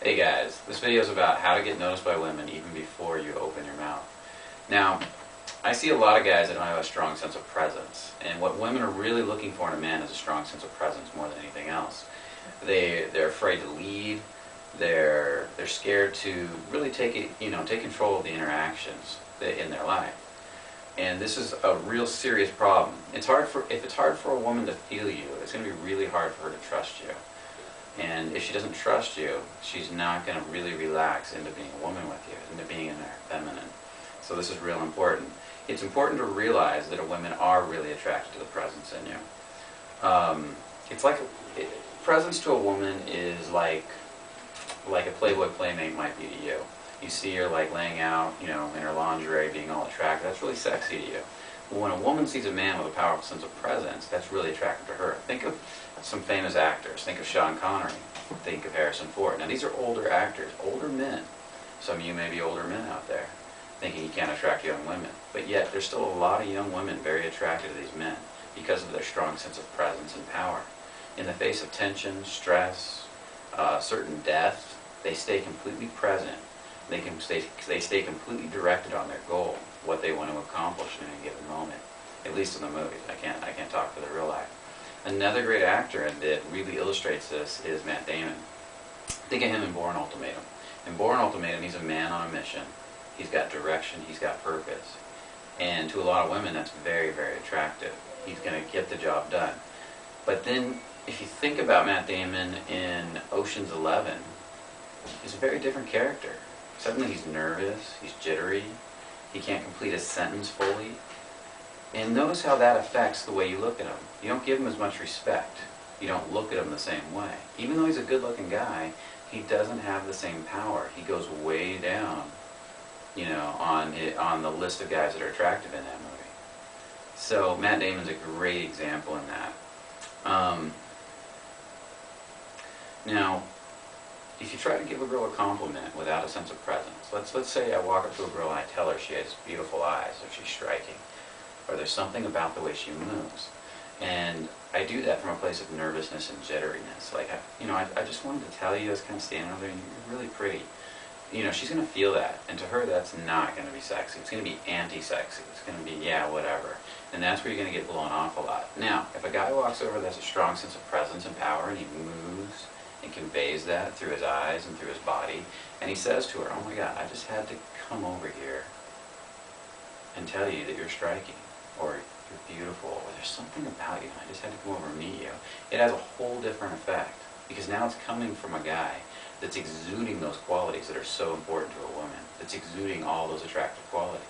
Hey guys, this video is about how to get noticed by women even before you open your mouth. Now, I see a lot of guys that don't have a strong sense of presence, and what women are really looking for in a man is a strong sense of presence more than anything else. They're afraid to lead. They're scared to really take control of the interactions in their life. And this is a real serious problem. If it's hard for a woman to feel you, it's going to be really hard for her to trust you. And if she doesn't trust you, she's not going to really relax into being a woman with you, into being in her feminine. So this is real important. It's important to realize that women are really attracted to the presence in you. Presence to a woman is like a Playboy playmate might be to you. You see her like laying out, in her lingerie, being all attractive. That's really sexy to you. But when a woman sees a man with a powerful sense of presence, that's really attractive to her. Think of some famous actors. Think of Sean Connery. Think of Harrison Ford. Now these are older actors, older men. Some of you may be older men out there thinking he can't attract young women. But yet there's still a lot of young women very attracted to these men because of their strong sense of presence and power. In the face of tension, stress, certain death, they stay completely present. They stay completely directed on their goal, what they want to accomplish in a given moment. At least in the movies. I can't talk for the real life. Another great actor that really illustrates this is Matt Damon. Think of him in Bourne Ultimatum. In Bourne Ultimatum, he's a man on a mission. He's got direction. He's got purpose. And to a lot of women, that's very, very attractive. He's going to get the job done. But then, if you think about Matt Damon in Ocean's 11, he's a very different character. Suddenly he's nervous. He's jittery. He can't complete a sentence fully. And notice how that affects the way you look at him. You don't give him as much respect. You don't look at him the same way. Even though he's a good-looking guy, he doesn't have the same power. He goes way down, on the list of guys that are attractive in that movie. So Matt Damon's a great example in that. Now, if you try to give a girl a compliment without a sense of presence, let's say I walk up to a girl and I tell her she has beautiful eyes, or she's striking, or there's something about the way she moves. And I do that from a place of nervousness and jitteriness. Like, I just wanted to tell you, I was kind of standing over there, and you're really pretty. She's going to feel that. And to her, that's not going to be sexy. It's going to be anti-sexy. It's going to be, yeah, whatever. And that's where you're going to get blown off a lot. Now, if a guy walks over that has a strong sense of presence and power, and he moves and conveys that through his eyes and through his body, and he says to her, oh my God, I just had to come over here and tell you that you're striking, or you're beautiful, or there's something about you, and I just had to come over and meet you. It has a whole different effect, because now it's coming from a guy that's exuding those qualities that are so important to a woman, that's exuding all those attractive qualities.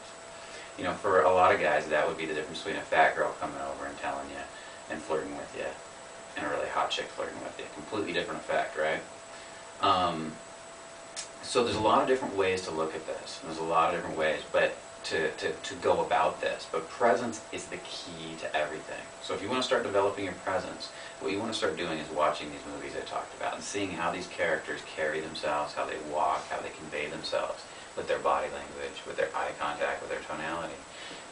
For a lot of guys, that would be the difference between a fat girl coming over and telling you and flirting with you, and a really hot chick flirting with you. Completely different effect, right? So there's a lot of different ways to look at this. There's a lot of different ways, but to go about this. But presence is the key to everything. So if you want to start developing your presence, what you want to start doing is watching these movies I talked about and seeing how these characters carry themselves, how they walk, how they convey themselves with their body language, with their eye contact, with their tonality.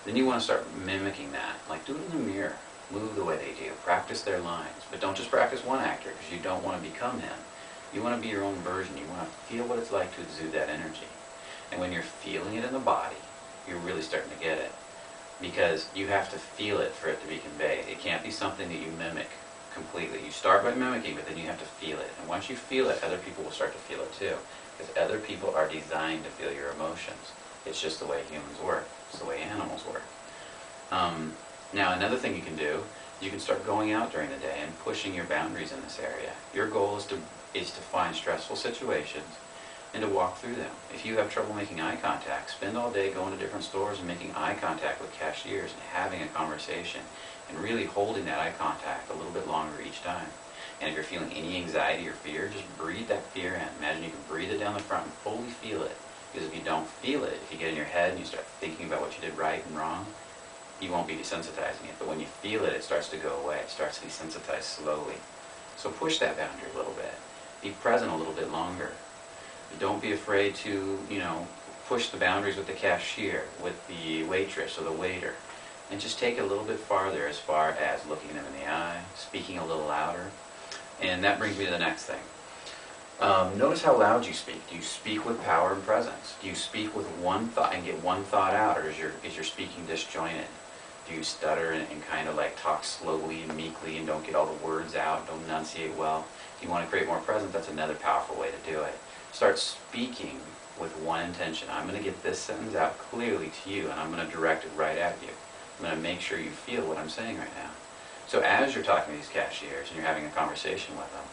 Then you want to start mimicking that. Like, do it in the mirror. Move the way they do. Practice their lines. But don't just practice one actor, because you don't want to become him. You want to be your own version. You want to feel what it's like to exude that energy. And when you're feeling it in the body, you're really starting to get it. Because you have to feel it for it to be conveyed. It can't be something that you mimic completely. You start by mimicking, but then you have to feel it. And once you feel it, other people will start to feel it too. Because other people are designed to feel your emotions. It's just the way humans work. It's the way animals work. Now, another thing you can do, you can start going out during the day and pushing your boundaries in this area. Your goal is to find stressful situations and to walk through them. If you have trouble making eye contact, spend all day going to different stores and making eye contact with cashiers and having a conversation and really holding that eye contact a little bit longer each time. And if you're feeling any anxiety or fear, just breathe that fear in. Imagine you can breathe it down the front and fully feel it. Because if you don't feel it, if you get in your head and you start thinking about what you did right and wrong, you won't be desensitizing it. But when you feel it, it starts to go away. It starts to desensitize slowly. So push that boundary a little bit. Be present a little bit longer. Don't be afraid to, push the boundaries with the cashier, with the waitress or the waiter. And just take it a little bit farther as far as looking them in the eye, speaking a little louder. And that brings me to the next thing. Notice how loud you speak. Do you speak with power and presence? Do you speak with one thought and get one thought out, or is your speaking disjointed? Do you stutter and kind of like talk slowly and meekly and don't get all the words out, don't enunciate well? If you want to create more presence, that's another powerful way to do it. Start speaking with one intention. I'm going to get this sentence out clearly to you, and I'm going to direct it right at you. I'm going to make sure you feel what I'm saying right now. So as you're talking to these cashiers and you're having a conversation with them,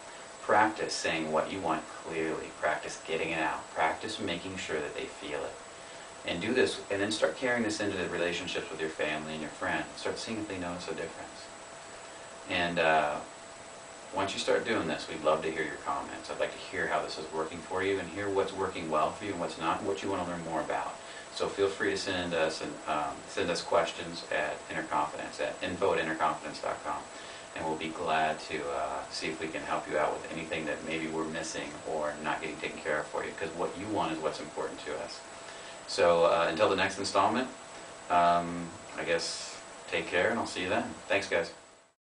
practice saying what you want clearly. Practice getting it out. Practice making sure that they feel it. And do this, and then start carrying this into the relationships with your family and your friends. Start seeing if they notice a difference. And once you start doing this, we'd love to hear your comments. I'd like to hear how this is working for you and hear what's working well for you and what's not, and what you want to learn more about. So feel free to send us questions at Innerconfidence, at info@innerconfidence.com. And we'll be glad to see if we can help you out with anything that maybe we're missing or not getting taken care of for you, because what you want is what's important to us. So until the next installment, I guess take care, and I'll see you then. Thanks, guys.